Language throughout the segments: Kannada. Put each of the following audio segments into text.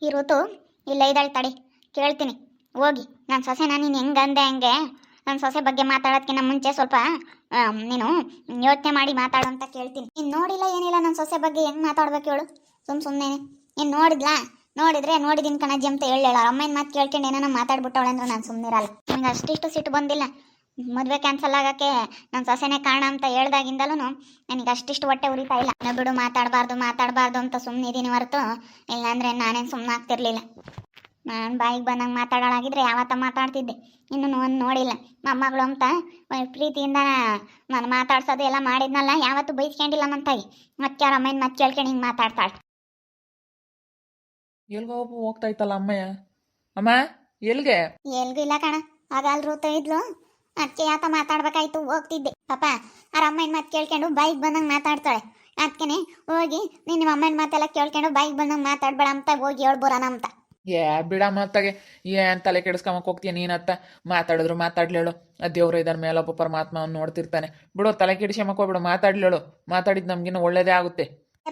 ಈ ಋತು ಇಲ್ಲ ಇದ್ದಾಳೆ ತಡಿ, ಕೇಳ್ತೀನಿ ಹೋಗಿ. ನನ್ನ ಸೊಸೆನ ನೀನು ಹೆಂಗಂದೆ ಹಂಗೆ ನನ್ನ ಸೊಸೆ ಬಗ್ಗೆ ಮಾತಾಡೋದಕ್ಕಿಂತ ಮುಂಚೆ ಸ್ವಲ್ಪ ನೀನು ಯೋಚನೆ ಮಾಡಿ ಮಾತಾಡು ಅಂತ ಕೇಳ್ತೀನಿ. ನೀನು ನೋಡಿಲ್ಲ ಏನಿಲ್ಲ ನನ್ನ ಸೊಸೆ ಬಗ್ಗೆ ಹೆಂಗೆ ಮಾತಾಡ್ಬೇಕು ಹೇಳು? ಸುಮ್ಮನೆ ನೀನು ನೋಡಿದ್ಲಾ? ನೋಡಿದ್ರೆ ನೋಡಿದಿನ ಕಣಜ್ಜಿ ಅಂತ ಹೇಳ ಅಮ್ಮನ ಮಾತು ಕೇಳ್ಕೊಂಡು ಏನಾನ ಮಾತಾಡ್ಬಿಟ್ಟವಳೆ ಅಂದ್ರೆ ನಾನು ಸುಮ್ಮನಿರಲ್ಲ. ನನಗೆ ಅಷ್ಟಿಷ್ಟು ಸಿಟ್ಟು ಬಂದಿಲ್ಲ. ಮದುವೆ ಕ್ಯಾನ್ಸಲ್ ಆಗೋಕ್ಕೆ ನನ್ನ ಸೊಸೆನೇ ಕಾರಣ ಅಂತ ಹೇಳ್ದಾಗಿಂದಲೂ ನನಗೆ ಅಷ್ಟಿಷ್ಟು ಹೊಟ್ಟೆ ಉರಿತಾ ಇಲ್ಲ. ಬಿಡು, ಮಾತಾಡಬಾರ್ದು ಅಂತ ಸುಮ್ಮನಿದ್ದೀನಿ ಹೊರತು, ಇಲ್ಲಾಂದರೆ ನಾನೇನು ಸುಮ್ಮನೆ ಆಗ್ತಿರ್ಲಿಲ್ಲ. ನಾನು ಬಾಯಿಗೆ ಬಂದಂಗೆ ಮಾತಾಡೋಳಾಗಿದ್ರೆ ಯಾವತ್ತ ಮಾತಾಡ್ತಿದ್ದೆ. ಇನ್ನೂ ಒಂದು ನೋಡಿಲ್ಲ ಮೊಮ್ಮಗಳು ಅಂತ ಪ್ರೀತಿಯಿಂದ ನಾನು ಮಾತಾಡ್ಸೋದು ಎಲ್ಲ ಮಾಡಿದ್ನಲ್ಲ, ಯಾವತ್ತೂ ಬೈಸ್ಕೊಂಡಿಲ್ಲ ನನ್ನ ತಾಯಿ. ಮತ್ತೆ ಅವ್ರ ಅಮ್ಮನ ಮತ್ತೆ ಕೇಳ್ಕೊಂಡು ಹಿಂಗೆ ಮಾತಾಡ್ತಾಳೆ. ಎಲ್ಗೋ ಹೋಗ್ತಾ ಇತ್ತಲ್ಲ ಅಮ್ಮಯ್ಯ. ಅಮ್ಮ ಎಲ್ಗೆ? ಎಲ್ಗೂ ಇಲ್ಲ ಕಣ, ಆಗ ಅಲ್ಲಿ ಋತು ಇದ್ಲು, ಅದಕ್ಕೆ ಯಾತ ಮಾತಾಡ್ಬೇಕಾಯ್ತು ಹೋಗ್ತಿದ್ದೆ. ಪಾಪ ಅವ್ರ ಅಮ್ಮನ ಮಾತು ಕೇಳ್ಕೊಂಡು ಬಾಯಿಗೆ ಬಂದಂಗೆ ಮಾತಾಡ್ತಾಳೆ. ಅದಕ್ಕೆ ಹೋಗಿ ನಿಮ್ಮ ಅಮ್ಮನ ಮಾತೆಲ್ಲ ಕೇಳ್ಕೊಂಡು ಬಾಯಿಗೆ ಬಂದಂಗೆ ಮಾತಾಡ್ಬೇಡ ಅಂತ ಹೋಗಿ ಹೇಳ್ಬೋರಣ ಅಂತ. ಬಿಡ ಮಾತಾಗೆ ಏನ್ ತಲೆ ಕೆಡಿಸ್ಕೊಂಬಕ್ ಹೋಗ್ತೀಯ ನೀನತ್ತ? ಮಾತಾಡಿದ್ರು ಮಾತಾಡ್ಲೇಳು, ದೇವ್ರು ಇದಾರ ಮೇಲೊಬ್ಬ ಪರಮಾತ್ಮ ಅವ್ನು ನೋಡ್ತಿರ್ತಾನೆ. ಬಿಡು, ತಲೆ ಕೆಡಿಸ್ಕೊಂಬಕ್ ಹೋಗ್ಬಿಡು, ಮಾತಾಡ್ಲೇಳು. ಮಾತಾಡಿದ್ ನಮ್ಗಿನ್ನ ಒಳ್ಳೇದೇ ಆಗುತ್ತೆ.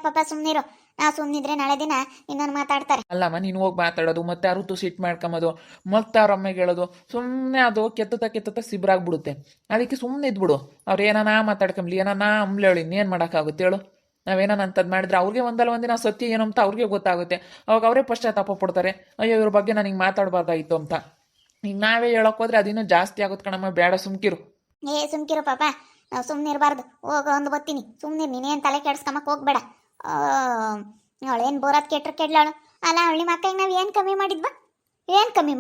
ಪಾಪ ಸುಮ್ಮನಿರು, ನಾವು ಸುಮ್ಮನಿದ್ರೆ ನಾಳೆ ದಿನ ಇನ್ನೊಂದು ಮಾತಾಡ್ತಾರೆ. ಅಲ್ಲಮ್ಮ, ನೀನು ಹೋಗಿ ಮಾತಾಡೋದು ಮತ್ತೆ ಆ ಋತು ಸಿಟ್ಟು ಮಾಡ್ಕೊಂಬೋದು, ಮತ್ತೆ ಅವ್ರ ಅಮ್ಮಗೆ ಹೇಳೋದು, ಸುಮ್ಮನೆ ಅದು ಕೆತ್ತತ ಸಿಬ್ರಾಗ್ಬಿಡುತ್ತೆ. ಅದಕ್ಕೆ ಸುಮ್ಮನೆ ಇದ್ಬಿಡು. ಅವ್ರು ಏನಾನ ಮಾತಾಡ್ಕೊಂಬ್ಲಿ, ಏನಾನ ಅಂಬ್ಲೇಳು, ಇನ್ನೇನು ಮಾಡೋಕ್ಕಾಗುತ್ತೆ ಹೇಳು? ನಾವೇನೋ ಅಂಥದ್ದು ಮಾಡಿದ್ರೆ ಅವ್ರಿಗೆ ಒಂದಲ್ಲ ಒಂದಿನ ಸತ್ಯ ಏನು ಅಂತ ಅವ್ರಿಗೆ ಗೊತ್ತಾಗುತ್ತೆ. ಅವಾಗ ಅವರೇ ಪಶ್ಚಾತ್ತಾಪ ಪಡ್ತಾರೆ, ಅಯ್ಯೋ ಇವ್ರ ಬಗ್ಗೆ ನಾನು ಹಿಂಗೆ ಮಾತಾಡಬಾರ್ದಾಯಿತು ಅಂತ. ಈಗ ನಾವೇ ಹೇಳೋಕ್ಕೋದ್ರೆ ಅದಿನ್ನೂ ಜಾಸ್ತಿ ಆಗುತ್ತೆ ಕಣಮ್ಮ. ಬೇಡ, ಸುಮ್ಕಿರು. ಸುಮ್ಕಿರು ಪಾಪ, ನಾವು ಸುಮ್ಮನೆ ಇರಬಾರ್ದು. ಹೋಗ ಒಂದು ಬರ್ತೀನಿ, ಸುಮ್ಮನೆ ನೀನೇನು ತಲೆ ಕೆಡ್ಸ್ಕೊಂಬಕ್ಕೆ ಹೋಗ್ಬೇಡ. ಅವಳೇನು ಬೋರತ್ ಕೆಡ್ಲಾಳು ಅಲ್ಲ. ಅವಳಿ ಮಕ್ಕಳಿಗೆ ನಾವು ಏನು ಕಮ್ಮಿ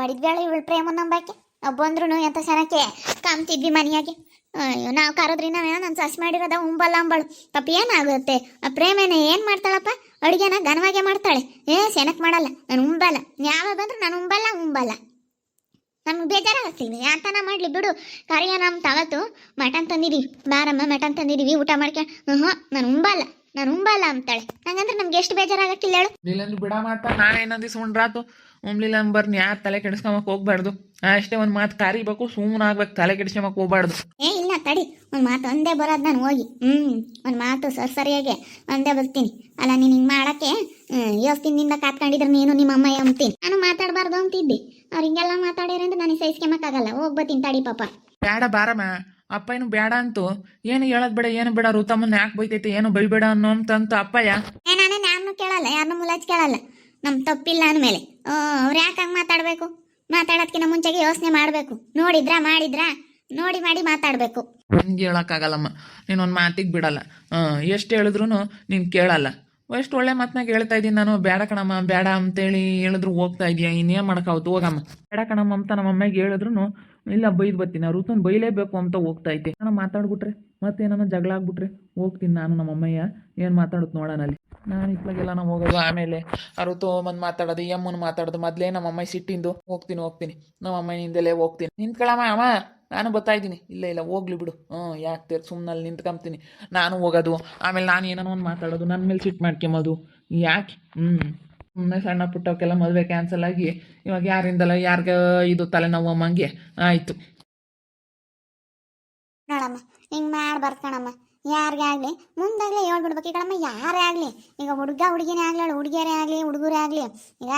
ಮಾಡಿದ್ವಿ ಹೇಳಿ? ಇವಳು ಪ್ರೇಮ ನಂಬಾಕೆ ನಾವು ಬಂದ್ರು ಎಂತ ಚೆನ್ನಾಕೆ ಕಾಮ್ತಿದ್ವಿ ಮನೆಯಾಗೆ. ಅಯ್ಯೋ, ನಾವು ಕರೆದ್ರಿನ ನನ್ನ ಸಸಿ ಮಾಡಿರೋದ ಉಂಬಲ್ಲ ಅಂಬಳು. ಪಾಪ ಏನಾಗುತ್ತೆ? ಆ ಪ್ರೇಮೇನ ಏನು ಮಾಡ್ತಾಳಪ್ಪ? ಅಡುಗೆನ ಘನವಾಗೆ ಮಾಡ್ತಾಳೆ, ಸೆನಕ್ ಮಾಡಲ್ಲ. ನಾನು ಉಂಬಲ್ಲ, ಯಾವಾಗ ಬಂದ್ರು ನಾನು ಉಂಬಲ್ಲ. ನಮ್ಗೆ ಬೇಜಾರಾಗ್ತೀನಿ, ಯಾತನ ಮಾಡಲಿ ಬಿಡು. ಕರಿಯ ನಮ್ಮ ತವತ್ತು ಮಟನ್ ತಂದಿದ್ದೀವಿ, ಬಾರಮ್ಮ ಮಟನ್ ತಂದಿದ್ದೀವಿ, ಊಟ ಮಾಡ್ಕೊಂಡು ನಾನು ಉಂಬಲ್ಲ ಅಂತಾಳೆ. ಹಂಗಂದ್ರೆ ನಮ್ಗೆ ಎಷ್ಟು ಬೇಜಾರಾಗಕ್ಕಿಲ್ಲ ಹೇಳು? ಇಲ್ಲಂದ್ರೆ ಬಿಡ ಮಾಡ್ತಾ ನಾನೇನಂದು ಸುಂಡ್ರಾತು ಉಮ್ಲಿಲ್ಲ ಬರ್ನಿ, ಯಾರು ತಲೆ ಕೆಡಿಸ್ಕೊಂಬಕ್ ಹೋಗ್ಬಾರ್ದು. ಅಷ್ಟೇ ಒಂದು ಮಾತು ಕಾರಿಬೇಕು, ಸುಮ್ಮನಾಗ್ಬೇಕು, ತಲೆ ಕೆಡಿಸ್ಕೊಂಬಕ್ ಹೋಗ್ಬಾರ್ದು. ಇಲ್ಲ ತಡಿ, ಒಂದು ಮಾತು ಒಂದೇ ಬರೋದು ನಾನು ಹೋಗಿ. ಒಂದು ಮಾತು ಸರಿಯಾಗಿ ಒಂದೇ ಬರ್ತೀನಿ. ಅಲ್ಲ, ನೀನು ಹಿಂಗೆ ಮಾಡೋಕ್ಕೆ ಯೋಸ್ತಿನಿಂದ ಕಾತ್ಕೊಂಡಿದ್ರೆ ನೀನು ನಿಮ್ಮ ಅಮ್ಮ ಅಂತೀನಿ. ನಾನು ಮಾತಾಡಬಾರ್ದು ಅಂತಿದ್ದೆ, ಅವ್ರು ಹಿಂಗೆಲ್ಲ ಮಾತಾಡ್ಯಾರಂದ್ರೆ ನನಗೆ ಸಹಿಸ್ಕೊಂಬಕ್ಕಾಗಲ್ಲ. ಹೋಗ್ಬತ್ತೀನಿ ತಡಿ ಪಾಪ. ಬೇಡ ಬಾರಮ್ಮ, ಅಪ್ಪ ಏನು ಬೇಡ ಅಂತೂ ಏನು ಹೇಳೋದು ಬೇಡ, ಏನು ಬೇಡ. ಋತಮ್ಮನ ಯಾಕೆ ಬೈತೈತೆ, ಏನು ಬೈಬೇಡ ಅನ್ನೋ ಅಂತಂತ ಅಪ್ಪಯ್ಯ. ನಾನೇ ಯಾರನ್ನೂ ಕೇಳಲ್ಲ, ಯಾರನ್ನೂ ಮುಲಾಜ್ ಕೇಳಲ್ಲ. ನಮ್ಮ ತಪ್ಪಿಲ್ಲ ಅಂದಮೇಲೆ ಅವ್ರು ಯಾಕೆ ಹಂಗೆ ಮಾತಾಡಬೇಕು? ಮಾತಾಡೋದಕ್ಕಿಂತ ಮುಂಚೆಗೆ ಯೋಚನೆ ಮಾಡಬೇಕು. ಮಾಡಿದ್ರಾ ನೋಡಿ ಮಾಡಿ ಮಾತಾಡಬೇಕು. ನನಗೆ ಹೇಳೋಕ್ಕಾಗಲ್ಲಮ್ಮ, ನೀನೊಂದು ಮಾತಿಗೆ ಬಿಡಲ್ಲ. ಎಷ್ಟು ಹೇಳಿದ್ರು ನೀನು ಕೇಳಲ್ಲ. ಎಷ್ಟು ಒಳ್ಳೆ ಮಾತನಾಗ ಹೇಳ್ತಾ ಇದ್ದೀನಿ ನಾನು. ಬೇಡ ಕಣಮ್ಮ ಬೇಡ ಅಂತೇಳಿ ಹೇಳಿದ್ರು ಹೋಗ್ತಾ ಇದೀಯ, ಇನ್ನೇನು ಮಾಡೋಕ್ಕಾಗುತ್ತೆ? ಹೋಗಮ್ಮ. ಬೇಡ ಕಣಮ್ಮ ಅಂತ ನಮ್ಮ ಅಮ್ಮಗೆ ಹೇಳಿದ್ರು ಇಲ್ಲ ಬೈದು ಬರ್ತೀನಿ. ಅವ್ರು ಋತುನ್ ಬೈಲೇಬೇಕು ಅಂತ ಹೋಗ್ತಾ ಇದ್ದೆ. ನಾನು ಮಾತಾಡ್ಬಿಟ್ರೆ ಮತ್ತೇನೋ ಜಗಳ ಆಗ್ಬಿಟ್ರೆ ಹೋಗ್ತೀನಿ ನಾನು. ನಮ್ಮ ಅಮ್ಮಯ್ಯ ಏನು ಮಾತಾಡುತ್ತೆ ನೋಡೋಣ ಅಲ್ಲಿ. ನಾನು ಇತ್ಲಾಗೆಲ್ಲ ನಾವು ಹೋಗೋದು, ಆಮೇಲೆ ಆ ಋತು ಬಂದು ಮಾತಾಡೋದು, ಎಮ್ಮನ ಮಾತಾಡೋದು. ಮೊದಲೇ ನಮ್ಮ ಅಮ್ಮ ಸಿಟ್ಟಿಂದು ಹೋಗ್ತೀನಿ ನಮ್ಮ ಅಮ್ಮನಿಂದಲೇ ಹೋಗ್ತೀನಿ. ನಿಂತ್ಕೊಳ್ಳಮ್ಮ ಅಮ್ಮ, ನಾನು ಬರ್ತಾಯಿದ್ದೀನಿ. ಇಲ್ಲ ಹೋಗ್ಲಿ ಬಿಡು. ಯಾಕೆ ಸುಮ್ಮನಲ್ಲಿ ನಿಂತ್ಕೊಂತೀನಿ. ನಾನು ಹೋಗೋದು, ಆಮೇಲೆ ನಾನು ಏನೋ ಒಂದು ಮಾತಾಡೋದು, ನನ್ನ ಮೇಲೆ ಸಿಟ್ಟು ಮಾಡ್ಕೊಂಬೋದು ಯಾಕೆ? ಸುಮ್ಮನೆ ಸಣ್ಣ ಪುಟ್ಟವಕ್ಕೆಲ್ಲ ಮದುವೆ ಕ್ಯಾನ್ಸಲ್ ಆಗಿ ಇವಾಗ ಯಾರಿಂದಲ್ಲ ಯಾರಿಗೆ ಇದು ತಲೆನೋವು ಅಮ್ಮಂಗೆ ಆಯಿತು. ನೋಡಮ್ಮ, ಹಿಂಗೆ ಮಾಡ್ಬಾರ್ದು ಕಣಮ್ಮ. ಯಾರಿಗೆ ಆಗಲಿ ಮುಂದಾಗಲೇ ಹೇಳ್ಬಿಡ್ಬೇಕು ಕಣಮ್ಮ. ಯಾರೇ ಆಗಲಿ, ಈಗ ಹುಡುಗಿನೇ ಆಗಲಿ, ಹುಡುಗಿಯರೇ ಆಗಲಿ, ಹುಡುಗರೇ ಆಗಲಿ, ಈಗ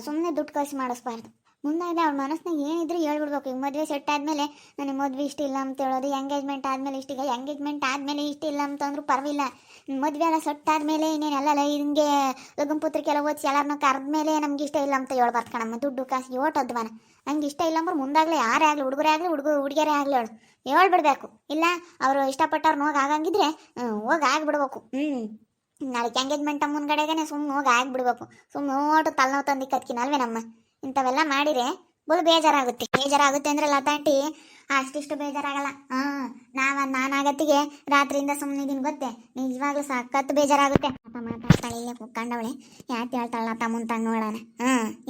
ಸುಮ್ಮನೆ ದುಡ್ಡು ಕಳಿಸಿ ಮಾಡಿಸ್ಬಾರ್ದು. ಮುಂದಾಗಲೇ ಅವ್ರ ಮನಸ್ಸಿನಾಗ ಏನಿದ್ರು ಹೇಳ್ಬಿಡ್ಬೇಕು. ಈಗ ಮದುವೆ ಸೆಟ್ ಆದಮೇಲೆ ನನಗೆ ಮದುವೆ ಇಷ್ಟ ಇಲ್ಲ ಅಂತ ಹೇಳೋದು, ಎಂಗೇಜ್ಮೆಂಟ್ ಆದಮೇಲೆ ಇಷ್ಟ, ಈಗ ಎಂಗೇಜ್ಮೆಂಟ್ ಆದಮೇಲೆ ಇಷ್ಟ ಇಲ್ಲ ಅಂತಂದ್ರೂ ಪರವಾಗಿಲ್ಲ. ಮದುವೆ ಎಲ್ಲ ಸೆಟ್ ಆದಮೇಲೆ ಇನ್ನೇನೆಲ್ಲ ಹಿಂಗೆ ಲಗ್ನ ಪತ್ರಿಕೆಲ್ಲ ಓದಿಸಿ ಎಲ್ಲರನ್ನೂ ಕರೆದ್ಮೇಲೆ ನಮ್ಗೆ ಇಷ್ಟ ಇಲ್ಲ ಅಂತ ಹೇಳ್ಬಾರ್ದು ಕಣಮ್ಮ. ದುಡ್ಡು ಕಾಸು ಓಟೋದ್ವನ ಹಂಗೆ ಇಷ್ಟ ಇಲ್ಲ ಅಂದ್ರೆ ಮುಂದಾಗಲೇ ಯಾರೇ ಆಗಲಿ, ಹುಡುಗರೇ ಆಗಲಿ ಹುಡುಗಿಯರೇ ಆಗಲಿ ಹೇಳ್ಬಿಡ್ಬೇಕು. ಇಲ್ಲ ಅವರು ಇಷ್ಟಪಟ್ಟವ್ರು ಹೋಗಿ ಆಗಂಗಿದ್ರೆ ಹೋಗಿ ಆಗಿಬಿಡ್ಬೇಕು. ನಾಳೆಗೆ ಎಂಗೇಜ್ಮೆಂಟ್ ಮುಂದ್ಗಡೆಗೆ ಸುಮ್ಮನೆ ಹೋಗಿ ಆಗಿಬಿಡ್ಬೇಕು. ಸುಮ್ಮನೆ ಓಟು ತಲೆನೋವು ತಂದಿಕ್ಕದ್ಕಿನ ಅಲ್ವೇ ನಮ್ಮ ಇಂಥವೆಲ್ಲ ಮಾಡಿದರೆ ಬೇಜಾರಾಗುತ್ತೆ ಅಂದರೆ ಲತಾಂಟಿ ಅಷ್ಟಿಷ್ಟು ಬೇಜಾರಾಗಲ್ಲ. ನಾನಾಗತ್ತಿಗೆ ರಾತ್ರಿಯಿಂದ ಸುಮ್ಮನಿದ್ದೀನಿ ಗೊತ್ತೇ, ನಿಜವಾಗ್ಲೂ ಸಖತ್ತು ಬೇಜಾರಾಗುತ್ತೆ. ಅಪ್ಪ ಮಾತಾಡ್ತಾಳೆ, ಇಲ್ಲೇ ಕುತ್ಕೊಂಡವಳೆ, ಯಾಕೆ ಹೇಳ್ತಾಳೆ ಲತಾ ಮುಂತಾಗ ನೋಡೋಣ.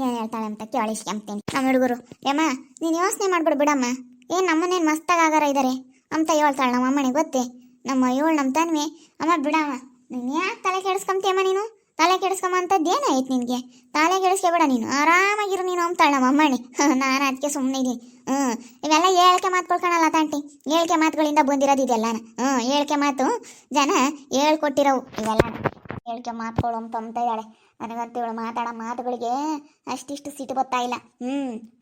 ಏನು ಹೇಳ್ತಾಳೆ ಅಂತ ಕೇಳಿಸ್ಕೊಂತೀನಿ. ನಮ್ಮ ಹುಡುಗರು, ಯಮ್ಮ ನೀನು ಯೋಚನೆ ಮಾಡ್ಬಿಡು ಬಿಡಮ್ಮ, ಏನು ನಮ್ಮನೇನು ಮಸ್ತಾಗಾರ ಇದ್ದಾರೆ ಅಂತ ಹೇಳ್ತಾಳೆ ನಮ್ಮ ಅಮ್ಮನಿಗೆ ಗೊತ್ತೇ. ನಮ್ಮ ತನ್ವಿ, ಅಮ್ಮ ಬಿಡಮ್ಮ, ನೀನು ಯಾಕೆ ತಲೆ ಕೆಡಿಸ್ಕೊಂತೀಯಮ್ಮ? ನೀನು ತಲೆ ಕೆಡಿಸ್ಕೊಂಬ ಅಂತದ್ದು ಏನಾಯ್ತು ನಿನಗೆ? ತಲೆ ಕೆಡಿಸ್ಕೊಬೇಡ, ನೀನು ಆರಾಮಾಗಿರು ನೀನು ಅಂತಾಳೆ ನಮ್ಮ ಅಮ್ಮಣ್ಣಿ. ನಾನು ಅದಕ್ಕೆ ಸುಮ್ಮನೆ ಇದ್ದೀನಿ. ಇವೆಲ್ಲ ಹೇಳಿಕೆ ಮಾತುಕೊಳ್ಕೊಳಲ್ಲ ತಾಂಟಿ, ಹೇಳಿಕೆ ಮಾತುಗಳಿಂದ ಬಂದಿರೋದು ಇದೆಲ್ಲ. ಹೇಳಿಕೆ ಮಾತು ಜನ ಹೇಳ್ಕೊಟ್ಟಿರೋವು ಇವೆಲ್ಲ. ಹೇಳಿಕೆ ಮಾತುಗಳು ಅಂತ ಇದ್ದಾಳೆ. ನನಗಂತೂ ಇವಳು ಮಾತಾಡೋ ಮಾತುಗಳಿಗೆ ಅಷ್ಟಿಷ್ಟು ಸಿಟ್ಟು ಬರ್ತಾ ಇಲ್ಲ.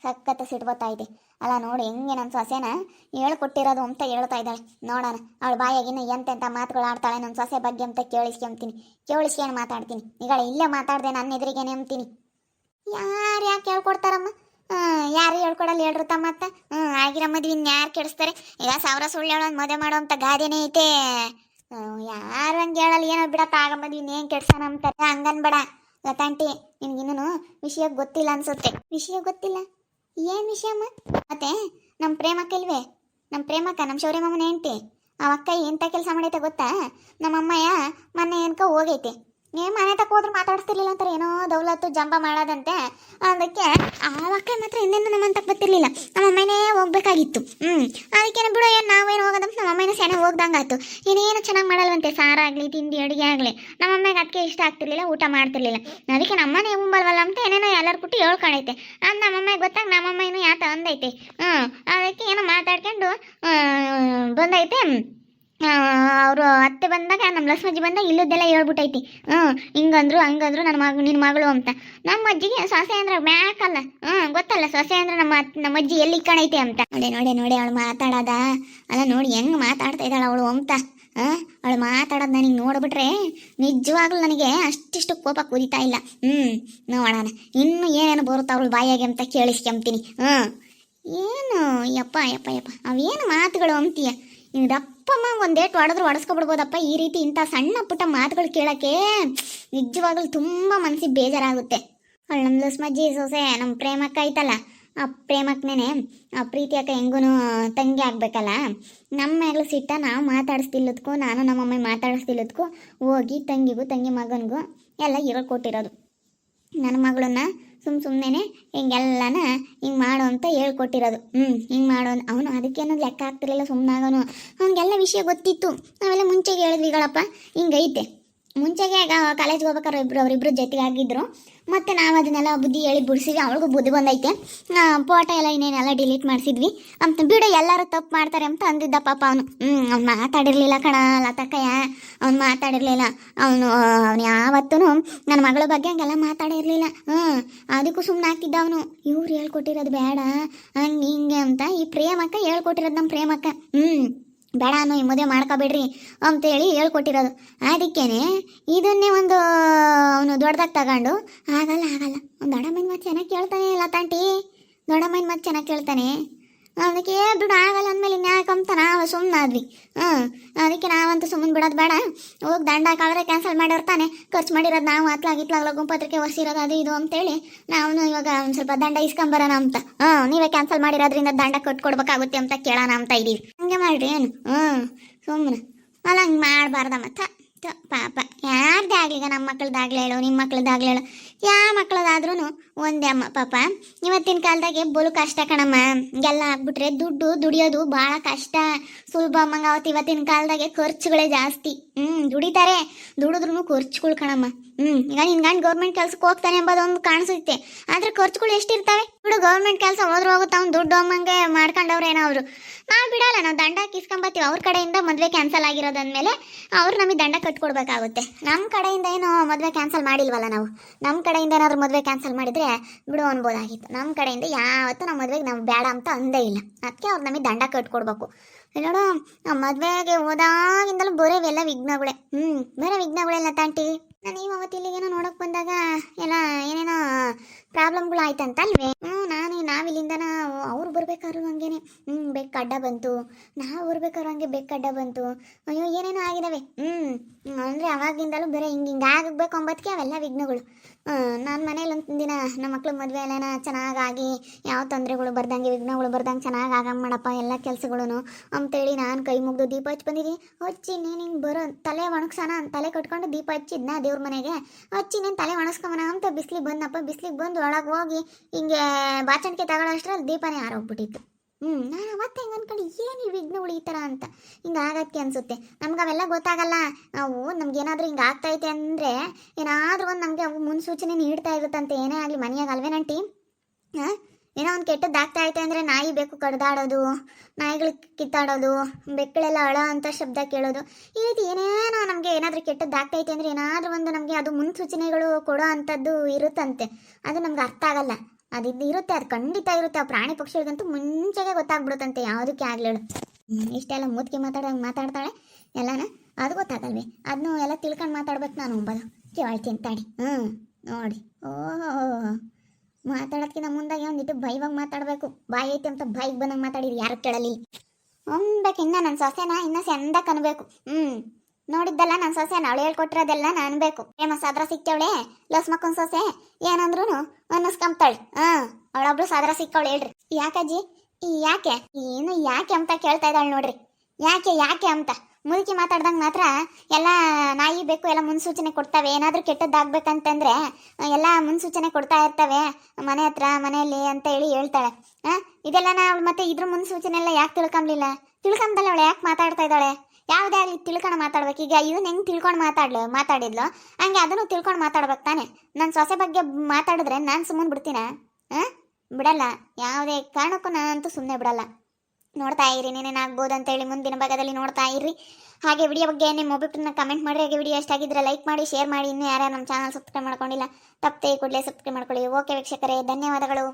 ಸಖತ್ ಸಿಟ್ಟು ಬರ್ತಾ ಇದೆ. ಅಲ್ಲ ನೋಡಿ ಹೆಂಗೆ ನನ್ನ ಸೊಸೆನ ಹೇಳ್ಕೊಟ್ಟಿರೋದು ಅಂತ ಹೇಳ್ತಾ ಇದ್ದಾಳೆ. ನೋಡೋಣ ಅವಳ ಬಾಯಾಗಿನ ಎಂತೆಂಥ ಮಾತುಗಳು ಆಡ್ತಾಳೆ ನನ್ನ ಸೊಸೆ ಬಗ್ಗೆ ಅಂತ ಕೇಳಿಸ್ಕೊಂಡು ಮಾತಾಡ್ತೀನಿ. ಈಗ ಇಲ್ಲೇ ಮಾತಾಡ್ದೆ ನನ್ನ ಎದುರಿಗೇನೆ ಅಂತೀನಿ. ಯಾರು ಯಾಕೆ ಹೇಳ್ಕೊಡ್ತಾರಮ್ಮ? ಯಾರು ಹೇಳ್ಕೊಡಲ್ಲ ಹೇಳ್ರು ತಮ್ಮತ್ತ. ಆಗಿರೋ ಮದ್ವೆ ಇನ್ಯಾರು ಕೆಡಿಸ್ತಾರೆ? ಈಗ ಸಾವಿರ ಸುಳ್ಳು ಹೇಳೋದು ಮದುವೆ ಮಾಡೋಂಥ ಗಾದೆನೇ ಐತೆ. ಯಾರು ಹಂಗೆ ಹೇಳಲ್ಲ, ಏನೋ ಬಿಡಪ್ಪ ಆಗ ಮದ್ವೆ ಇನ್ನೇನು ಕೆಡ್ಸೋಣ ಅಂತಾರೆ. ಹಂಗನ್ಬೇಡ ಲತಾಂಟಿ, ನಿನ್ಗಿನ್ನೂ ವಿಷಯ ಗೊತ್ತಿಲ್ಲ ಅನ್ಸುತ್ತೆ. ವಿಷಯ ಗೊತ್ತಿಲ್ಲ? ಏನು ವಿಷಯಮ್ಮ? ಮತ್ತೆ ನಮ್ಮ ಪ್ರೇಮಕ್ಕ ಇಲ್ವೇ? ನಮ್ಮ ಪ್ರೇಮಕ್ಕ, ನಮ್ಮ ಶೌರ್ಯ ಮಾಮನ ಹೆಂಡ್ತಿ, ಆ ಅಕ್ಕ ಎಂಥ ಕೆಲಸ ಮಾಡೈತೆ ಗೊತ್ತಾ? ನಮ್ಮಮ್ಮಯ್ಯ ಮೊನ್ನೆ ಏನಕ ಹೋಗೈತೆ. ಮನೆ ತಕ್ಕ ಹೋದ್ರು ಮಾತಾಡಿಸ್ತಿರ್ಲಿಲ್ಲ ಅಂತಾರೆ, ಏನೋ ದೌಲತ್ತು ಜಂಬ ಮಾಡೋದಂತೆ. ಅದಕ್ಕೆ ಆ ಅಕ್ಕ ಮಾತ್ರ ಹಿಂದೆಂದು ನಮ್ಮಂತಕ್ಕೆ ಬರ್ತಿರ್ಲಿಲ್ಲ. ನಮ್ಮಮ್ಮನೇ ಹೋಗ್ಬೇಕಾಗಿತ್ತು. ಅದಕ್ಕೇನು ಬಿಡು, ಏನು ನಾವೇನು ಹೋಗೋದಂತ ನಮ್ಮಮ್ಮನೇ ಸೆನೆ ಹೋಗ್ದಂಗಾಯ್ತು. ಏನೇನು ಚೆನ್ನಾಗಿ ಮಾಡಲ್ವಂತೆ, ಸಾರಾಗಲಿ ತಿಂಡಿ ಅಡುಗೆ ಆಗಲಿ. ನಮ್ಮಮ್ಮಗೆ ಅದಕ್ಕೆ ಇಷ್ಟ ಆಗ್ತಿರ್ಲಿಲ್ಲ, ಊಟ ಮಾಡ್ತಿರ್ಲಿಲ್ಲ. ಅದಕ್ಕೆ ನಮ್ಮನೆ ಉಂಬಲ್ವಲ್ಲ ಅಂತ ಏನೇನೋ ಎಲ್ಲರೂ ಕೊಟ್ಟು ಹೇಳ್ಕೊಂಡೈತೆ. ಅದು ನಮ್ಮಮ್ಮಗೆ ಗೊತ್ತಾಗ ನಮ್ಮಮ್ಮ ಇನ್ನೂ ಯಾತ ಅಂದೈತೆ. ಅದಕ್ಕೆ ಏನೋ ಮಾತಾಡ್ಕೊಂಡು ಬಂದೈತೆ. ಅವರು ಅತ್ತೆ ಬಂದಾಗ ನಮ್ಮ ಲಕ್ಷ್ಮಜ್ಜಿ ಬಂದಾಗ ಇಲ್ಲದ್ದೆಲ್ಲ ಹೇಳ್ಬಿಟ್ಟೈತಿ. ಹಿಂಗಂದ್ರು ಹಂಗಂದ್ರು ನಿನ್ನ ಮಗಳು ಅಂತ. ನಮ್ಮ ಅಜ್ಜಿಗೆ ಸೊಸೆ ಅಂದ್ರೆ ಮ್ಯಾಕಲ್ಲ. ಗೊತ್ತಲ್ಲ ಸೊಸೆ ಅಂದ್ರೆ ನಮ್ಮ ಅಜ್ಜಿ ಎಲ್ಲಿ ಇಕ್ಕಣೈತೆ ಅಂತ. ನೋಡಿ ಅವಳು ಮಾತಾಡೋದ ಅಲ್ಲ, ನೋಡಿ ಹೆಂಗೆ ಮಾತಾಡ್ತಾ ಇದ್ದಾಳೆ ಅವಳು ಅಂತ. ಅವಳು ಮಾತಾಡೋದು ನನಗೆ ನೋಡ್ಬಿಟ್ರೆ ನಿಜವಾಗ್ಲೂ ನನಗೆ ಅಷ್ಟಿಷ್ಟು ಕೋಪ ಕುದಿತಾ ಇಲ್ಲ. ನೋಡೋಣ ಇನ್ನು ಏನೇನು ಬರುತ್ತೆ ಅವಳು ಬಾಯಾಗೆ ಅಂತ ಕೇಳಿಸ್ಕೊಂತೀನಿ. ಏನು ಯಪ್ಪ ಅವೇನು ಮಾತುಗಳು ಅಂತೀಯ? ಇದಪ್ಪಮ್ಮ ಒಂದೇಟು ಹೊಡೆಸ್ಕೊಬಿಡ್ಬೋದಪ್ಪ. ಈ ರೀತಿ ಇಂಥ ಸಣ್ಣ ಪುಟ್ಟ ಮಾತುಗಳು ಕೇಳೋಕ್ಕೆ ನಿಜವಾಗ್ಲೂ ತುಂಬ ಮನಸ್ಸಿಗೆ ಬೇಜಾರಾಗುತ್ತೆ. ಅವಳು ನಮ್ಮ ಲಕ್ಷ್ಮಜ್ಜಿ ಸೊಸೆ ನಮ್ಮ ಪ್ರೇಮಕ್ಕ ಐತಲ್ಲ, ಆ ಪ್ರೇಮಕ್ಕನೇ ಆ ಪ್ರೀತಿ ಅಕ್ಕ ಹೆಂಗೂ ತಂಗಿ ಆಗ್ಬೇಕಲ್ಲ. ನಮ್ಮ ಮ್ಯಾಗ್ಲೂ ಸಿಟ್ಟ ನಾವು ಮಾತಾಡಿಸ್ತಿಲ್ಲದಕ್ಕೂ, ನಾನು ನಮ್ಮಮ್ಮ ಮಾತಾಡಿಸ್ತಿಲ್ಲದಕ್ಕೂ ಹೋಗಿ ತಂಗಿಗೂ ತಂಗಿ ಮಗನಿಗೂ ಎಲ್ಲ ಹೇಳ್ಕೊಟ್ಟಿರೋದು. ನನ್ನ ಮಗಳನ್ನ ಸುಮ್ಮನೆ ಹಿಂಗೆಲ್ಲನ ಹಿಂಗೆ ಮಾಡು ಅಂತ ಹೇಳ್ಕೊಟ್ಟಿರೋದು. ಹಿಂಗೆ ಮಾಡು ಅವನು ಅದಕ್ಕೇನೋ ಲೆಕ್ಕ ಆಗ್ತಿರಲಿಲ್ಲ, ಸುಮ್ಮನಾಗೋನು. ಅವನಿಗೆಲ್ಲ ವಿಷಯ ಗೊತ್ತಿತ್ತು. ನಾವೆಲ್ಲ ಮುಂಚೆಗೆ ಹೇಳಿದ್ವಿಗಳಪ್ಪ ಹಿಂಗೈತೆ. ಮುಂಚೆಗೆ ಕಾಲೇಜ್ಗೆ ಹೋಗ್ಬೇಕಾದ್ರೆ ಅವರಿಬ್ರು ಜೊತೆಗೆ ಆಗಿದ್ರು. ಮತ್ತು ನಾವು ಅದನ್ನೆಲ್ಲ ಬುದ್ಧಿ ಹೇಳಿ ಬಿಡಿಸಿದ್ವಿ. ಅವಳಿಗೂ ಬುದ್ಧಿ ಬಂದೈತೆ. ಫೋಟೋ ಎಲ್ಲ ಇನ್ನೇನೆಲ್ಲ ಡಿಲೀಟ್ ಮಾಡಿಸಿದ್ವಿ ಅಂತ. ಬಿಡು, ಎಲ್ಲರೂ ತಪ್ಪು ಮಾಡ್ತಾರೆ ಅಂತ ಅಂದಿದ್ದ ಪಾಪ ಅವನು. ಅವ್ನು ಮಾತಾಡಿರಲಿಲ್ಲ ಕಣ ಲತಕ್ಕಯ್ಯ, ಅವ್ನು ಮಾತಾಡಿರಲಿಲ್ಲ. ಅವನು ಯಾವತ್ತೂ ನನ್ನ ಮಗಳ ಬಗ್ಗೆ ಹಂಗೆಲ್ಲ ಮಾತಾಡಿರಲಿಲ್ಲ. ಅದಕ್ಕೂ ಸುಮ್ಮನೆ ಆಗ್ತಿದ್ದ ಅವನು. ಇವ್ರು ಹೇಳ್ಕೊಟ್ಟಿರೋದು ಬೇಡ ಹಂಗೆ ಹಿಂಗೆ ಅಂತ ಈ ಪ್ರೇಮಕ್ಕ ಹೇಳ್ಕೊಟ್ಟಿರೋದು. ನಮ್ಮ ಪ್ರೇಮಕ್ಕ ಬೇಡ ಅನ್ನೋ ಈ ಮದುವೆ ಮಾಡ್ಕೋಬೇಡ್ರಿ ಅಂತೇಳಿ ಹೇಳ್ಕೊಟ್ಟಿರೋದು. ಅದಕ್ಕೇನೆ ಇದನ್ನೇ ಒಂದು ಅವನು ದೊಡ್ಡದಾಗಿ ತಗೊಂಡು ಆಗಲ್ಲ ಒಂದು ದೊಡ್ಡಮ್ಮನ ಮಾತು ಚೆನ್ನಾಗಿ ಕೇಳ್ತಾನೆ ಲತಾಂಟಿ, ದೊಡ್ಡಮ್ಮನ ಮಾತು ಚೆನ್ನಾಗಿ ಕೇಳ್ತಾನೆ. ಅದಕ್ಕೆ ಬಿಡು ಆಗಲ್ಲ ಅಂದಮೇಲೆ ಇನ್ಯಾಕಂತ ನಾವು ಸುಮ್ಮನಾದ್ವಿ. ಅದಕ್ಕೆ ನಾವಂತೂ ಸುಮ್ಮನೆ ಬಿಡೋದು ಬೇಡ. ಹೋಗಿ ದಂಡ ಹಾಕಾದ್ರೆ ಕ್ಯಾನ್ಸಲ್ ಮಾಡಿರ್ತಾನೆ. ಖರ್ಚು ಮಾಡಿರೋದು ನಾವು ಇತ್ಲಾಗಲ ಗುಂಪತ್ರಿಕೆ ಒಸಿರೋದು ಅದು ಇದು ಅಂತೇಳಿ ನಾವು ಇವಾಗ ಒಂದು ಸ್ವಲ್ಪ ದಂಡ ಇಸ್ಕೊಂಬರೋಣ ಅಂತ. ನೀವೇ ಕ್ಯಾನ್ಸಲ್ ಮಾಡಿರೋದ್ರಿಂದ ದಂಡ ಕೊಟ್ಕೊಡ್ಬೇಕಾಗುತ್ತೆ ಅಂತ ಕೇಳೋಣ ಅಂತ ಇದ್ದೀವಿ. ಹಂಗೆ ಮಾಡ್ರಿ ಏನು? ಸುಮ್ಮನೆ ಅಲ್ಲ, ಹಂಗೆ ಮಾಡಬಾರ್ದ ಮತ್ತೆ. ಪಾಪ ಯಾರ್ದೇ ಆಗಲಿ, ಈಗ ನಮ್ಮ ಮಕ್ಳದ್ದಾಗ್ಲಿ ಹೇಳು, ನಿಮ್ಮ ಮಕ್ಳದ್ದಾಗ್ಲಿ ಹೇಳು, ಯಾವ ಮಕ್ಳದಾದ್ರೂ ಒಂದೇ ಅಮ್ಮ. ಪಾಪ ಇವತ್ತಿನ ಕಾಲದಾಗೆ ಬಲು ಕಷ್ಟ ಕಣಮ್ಮ. ಎಲ್ಲ ಆಗ್ಬಿಟ್ರೆ ದುಡಿಯೋದು ಭಾಳ ಕಷ್ಟ, ಸುಲಭ ಅಮ್ಮಂಗ. ಇವತ್ತಿನ ಕಾಲದಾಗೆ ಖರ್ಚುಗಳೇ ಜಾಸ್ತಿ. ದುಡಿತಾರೆ, ದುಡಿದ್ರೂ ಖರ್ಚುಗಳು ಕಣಮ್ಮ. ಈಗ ನಿನ್ ಗಂಡು ಗೌರ್ಮೆಂಟ್ ಕೆಲ್ಸಕ್ಕೆ ಹೋಗ್ತಾನೆ ಎಂಬುದೊಂದು ಕಾಣಿಸುತ್ತೆ. ಆದ್ರೆ ಖರ್ಚುಗಳು ಎಷ್ಟಿರ್ತಾವೆ ಬಿಡು. ಗೌರ್ಮೆಂಟ್ ಕೆಲಸ ಹೋದ್ರೂ ಹೋಗುತ್ತೆ, ಅವ್ನು ದುಡ್ಡು ಅಮ್ಮಂಗೆ ಮಾಡ್ಕೊಂಡವ್ರೇನೋ ಅವರು. ನಾವು ಬಿಡಲ್ಲ, ನಾವು ದಂಡ ಕಿಸ್ಕೊಂಬತ್ತೀವಿ. ಅವ್ರ ಕಡೆಯಿಂದ ಮದುವೆ ಕ್ಯಾನ್ಸಲ್ ಆಗಿರೋದಂದಮೇಲೆ ಅವ್ರು ನಮಗೆ ದಂಡ ಕಟ್ಕೊಡ್ಬೇಕಾಗುತ್ತೆ. ನಮ್ಮ ಕಡೆಯಿಂದ ಏನೋ ಮದುವೆ ಕ್ಯಾನ್ಸಲ್ ಮಾಡಿಲ್ವಲ್ಲ ನಾವು. ನಮ್ಮ ಕಡೆಯಿಂದ ಏನಾದ್ರು ಮದುವೆ ಕ್ಯಾನ್ಸಲ್ ಮಾಡಿದ್ರೆ ಬಿಡು ಅನ್ಬೋದಾಗಿತ್ತು. ನಮ್ಮ ಕಡೆಯಿಂದ ಯಾವತ್ತೂ ನಮ್ಮ ಮದುವೆಗೆ ನಾವು ಬೇಡ ಅಂತ ಅಂದೇ ಇಲ್ಲ. ಅದಕ್ಕೆ ಅವ್ರು ನಮಗೆ ದಂಡ ಕಟ್ಕೊಡ್ಬೇಕು. ನೋಡು, ನಮ್ಮ ಮದುವೆಗೆ ಹೋದಾಗಿಂದಲೂ ಬರೋವೆಲ್ಲ ವಿಘ್ನಗಳೇ. ಬರೋ ವಿಘ್ನಗಳೆಲ್ಲ ತಾಂಟಿ. ನಾನು ಈ ಅವತ್ತು ಇಲ್ಲಿಗೇನೋ ನೋಡೋಕೆ ಬಂದಾಗ ಎಲ್ಲ ಏನೇನೋ ಪ್ರಾಬ್ಲಮ್ಗಳು ಆಯ್ತಂತಲ್ವೇ. ನಾವಿಲ್ಲಿಂದನ ಅವ್ರು ಬರ್ಬೇಕಾದ್ರು ಹಂಗೇನೆ ಬೆಕ್ಕ ಅಡ್ಡ ಬಂತು, ನಾವು ಬರ್ಬೇಕಾದ್ರು ಹಂಗೆ ಬೆಕ್ಕ ಅಡ್ಡ ಬಂತು. ಅಯ್ಯೋ ಏನೇನೋ ಆಗಿದಾವೆ. ಅಂದರೆ ಅವಾಗಿಂದಲೂ ಬೇರೆ ಹಿಂಗೆ ಆಗಬೇಕು ಅಂಬದಕ್ಕೆ ಅವೆಲ್ಲ ವಿಘ್ನಗಳು. ನಾನು ಮನೇಲಿ ಒಂದು ದಿನ ನಮ್ಮ ಮಕ್ಳು ಮದುವೆ ಎಲ್ಲ ಚೆನ್ನಾಗಾಗಿ ಯಾವ ತೊಂದರೆಗಳು ಬರ್ದಂಗೆ ವಿಘ್ನಗಳು ಬರ್ದಂಗೆ ಚೆನ್ನಾಗಿ ಆಗಂಗೆ ಮಾಡಪ್ಪ ಎಲ್ಲ ಕೆಲಸಗಳು ಅಂತೇಳಿ ನಾನು ಕೈ ಮುಗ್ದು ದೀಪ ಹಚ್ಚಿ ಬಂದಿದ್ದೀನಿ. ಹಚ್ಚಿ ನೀನು ಹಿಂಗೆ ಬರೋ ತಲೆ ಒಣಗ್ಸೋಣ ತಲೆ ಕಟ್ಕೊಂಡು ದೀಪ ಹಚ್ಚಿದ್ನ ದೇವ್ರ ಮನೆಗೆ. ಹಚ್ಚಿ ನೀನು ತಲೆ ಒಣಸ್ಕೊಂಬನ ಅಂತ ಬಿಸ್ಲಿಗೆ ಬಂದಪ್ಪ. ಬಿಸ್ಲಿಗೆ ಬಂದು ಒಳಗೆ ಹೋಗಿ ಹಿಂಗೆ ಬಾಚಣಿಕೆ ತಗೊಳ್ಳೋ ಅಷ್ಟರಲ್ಲಿ ದೀಪನೇ ಆರೋಗ್ಬಿಟ್ಟಿತ್ತು. ನಾನು ಅವತ್ತು ಹೆಂಗೆ ಅಂದ್ಕೊಂಡು ಏನು ಈ ವಿಘ್ನಗಳು ಈ ಥರ ಅಂತ ಹಿಂಗೆ ಆಗಕ್ಕೆ ಅನಿಸುತ್ತೆ. ನಮ್ಗೆ ಅವೆಲ್ಲ ಗೊತ್ತಾಗಲ್ಲ. ನಾವು ನಮ್ಗೇನಾದರೂ ಹಿಂಗೆ ಆಗ್ತೈತೆ ಅಂದರೆ ಏನಾದರೂ ಒಂದು ನಮಗೆ ಅವು ಮುನ್ಸೂಚನೆ ನೀಡ್ತಾ ಇರುತ್ತಂತೆ. ಏನೇ ಆಗಲಿ ಮನೆಯಾಗ ಅಲ್ವೇ ನಂಟಿ. ಏನೋ ಒಂದು ಕೆಟ್ಟದ್ದಾಗ್ತಾ ಐತೆ ಅಂದರೆ ನಾಯಿ ಬೇಕು ಕಡ್ದಾಡೋದು, ನಾಯಿಗಳು ಕಿತ್ತಾಡೋದು, ಬೆಕ್ಕಳೆಲ್ಲ ಅಳೋ ಅಂತ ಶಬ್ದ ಕೇಳೋದು, ಈ ರೀತಿ ಏನೇನೋ ನಮಗೆ ಏನಾದರೂ ಕೆಟ್ಟದ್ದಾಗ್ತೈತೆ ಅಂದರೆ ಏನಾದರೂ ಒಂದು ನಮಗೆ ಅದು ಮುನ್ಸೂಚನೆಗಳು ಕೊಡೋ ಅಂಥದ್ದು ಇರುತ್ತಂತೆ. ಅದು ನಮ್ಗೆ ಅರ್ಥ ಆಗಲ್ಲ. ಅದಿದ್ದು ಇರುತ್ತೆ, ಅದು ಖಂಡಿತ ಇರುತ್ತೆ. ಆ ಪ್ರಾಣಿ ಪಕ್ಷಿಗಳಿಗಂತೂ ಮುಂಚೆಗೆ ಗೊತ್ತಾಗ್ಬಿಡುತ್ತಂತೆ ಯಾವುದಕ್ಕೆ ಆಗ್ಲೇಳು. ಇಷ್ಟೆಲ್ಲ ಮೂತಿಗೆ ಮಾತಾಡ್ತಾಳೆ ಎಲ್ಲನ, ಅದು ಗೊತ್ತಾಗಲ್ವೇ? ಅದನ್ನು ಎಲ್ಲ ತಿಳ್ಕೊಂಡು ಮಾತಾಡ್ಬೇಕು ನಾನು ಅಂಬೋದು. ಕೇಳ್ತೀನಿ ತಾಡಿ. ನೋಡಿ, ಓಹೋ, ಮಾತಾಡೋದಕ್ಕಿಂತ ಮುಂದಾಗೆ ಒಂದಿಟ್ಟು ಬೈವಾಗ ಮಾತಾಡಬೇಕು. ಬಾಯಿ ಐತೆ ಅಂತ ಬಾಯಿಗೆ ಬಂದಂಗೆ ಮಾತಾಡಿರಿ, ಯಾರು ಕೇಳಲಿ. ಅನ್ಬೇಕು ಇನ್ನು ನನ್ನ ಸೊಸೆನ ಇನ್ನೂ ಚಂದಕ್ಕೆ ಅನ್ಬೇಕು. ನೋಡಿದ್ದಲ್ಲ ನನ್ನ ಸೊಸೆನ, ಅವಳು ಹೇಳ್ಕೊಟ್ಟಿರೋದೆಲ್ಲ ನಾನು ಅನ್ಬೇಕು. ಫೇಮಸ್ ಆದ್ರ ಸಿಕ್ತವಳೆ ಲಸ್ ಮಕ್ಕನ್ ಸೊಸೆ, ಏನಂದ್ರು ಅನ್ನಿಸ್ಕೊಂತಾಳೆ. ಅವಳೊಬ್ಳು ಸಾದ್ರ ಸಿಕ್ಕವಳು. ಹೇಳ್ರಿ ಯಾಕಜ್ಜಿ, ಯಾಕೆ ಏನು ಯಾಕೆ ಅಂತ ಕೇಳ್ತಾ ಇದ್ದಾಳೆ ನೋಡ್ರಿ. ಯಾಕೆ ಅಂತ ಮುದುಕಿ ಮಾತಾಡ್ದಂಗೆ ಮಾತ್ರ ಎಲ್ಲ ನಾಯಿ ಬೇಕು ಎಲ್ಲ ಮುನ್ಸೂಚನೆ ಕೊಡ್ತವೆ. ಏನಾದರೂ ಕೆಟ್ಟದ್ದಾಗ್ಬೇಕಂತಂದ್ರೆ ಎಲ್ಲ ಮುನ್ಸೂಚನೆ ಕೊಡ್ತಾ ಇರ್ತವೆ ಮನೆ ಹತ್ರ ಮನೆಯಲ್ಲಿ ಅಂತ ಹೇಳ್ತಾಳೆ. ಇದೆಲ್ಲ ಅವಳು ಮತ್ತೆ ಇದ್ರ ಮುನ್ಸೂಚನೆ ಎಲ್ಲ ಯಾಕೆ ತಿಳ್ಕೊಂಬಲ್ಲ ಅವಳು ಯಾಕೆ ಮಾತಾಡ್ತಾ ಇದ್ದಾಳೆ? ಯಾವುದೇ ಆಗಲಿ ತಿಳ್ಕೊಂಡು ಮಾತಾಡ್ಬೇಕು. ಈಗ ಇದನ್ನ ಹೆಂಗೆ ತಿಳ್ಕೊಂಡು ಮಾತಾಡಿದ್ಲು ಹಂಗೆ ಅದನ್ನು ತಿಳ್ಕೊಂಡು ಮಾತಾಡ್ಬೇಕು ತಾನೆ. ನನ್ನ ಸೊಸೆ ಬಗ್ಗೆ ಮಾತಾಡಿದ್ರೆ ನಾನು ಸುಮ್ಮನೆ ಬಿಡ್ತೀನ? ಬಿಡಲ್ಲ, ಯಾವುದೇ ಕಾರಣಕ್ಕೂ ನಾನಂತೂ ಸುಮ್ಮನೆ ಬಿಡಲ್ಲ. ನೋಡ್ತಾ ಇರಿ ಏನೇನಾಗ್ಬೋದು ಅಂತೇಳಿ ಮುಂದಿನ ಭಾಗದಲ್ಲಿ ನೋಡ್ತಾ ಇರ್ರಿ. ಹಾಗೆ ವಿಡಿಯೋ ಬಗ್ಗೆ ನಿಮ್ಮ ಒಬ್ಬೊಬ್ಬರನ್ನ ಕಮೆಂಟ್ ಮಾಡಿರಿ. ಹಾಗೆ ವಿಡಿಯೋ ಎಷ್ಟಾಗಿದ್ರೆ ಲೈಕ್ ಮಾಡಿ, ಶೇರ್ ಮಾಡಿ. ಇನ್ನೂ ಯಾರ್ಯಾರು ನಮ್ಮ ಚಾನಲ್ ಸಬ್ಸ್ಕ್ರೈಬ್ ಮಾಡ್ಕೊಂಡಿಲ್ಲ ತಪ್ಪದೆ ಕೂಡಲೇ ಸಬ್ಸ್ಕ್ರೈಬ್ ಮಾಡ್ಕೊಳ್ಳಿ. ಓಕೆ ವೀಕ್ಷಕರೇ, ಧನ್ಯವಾದಗಳು.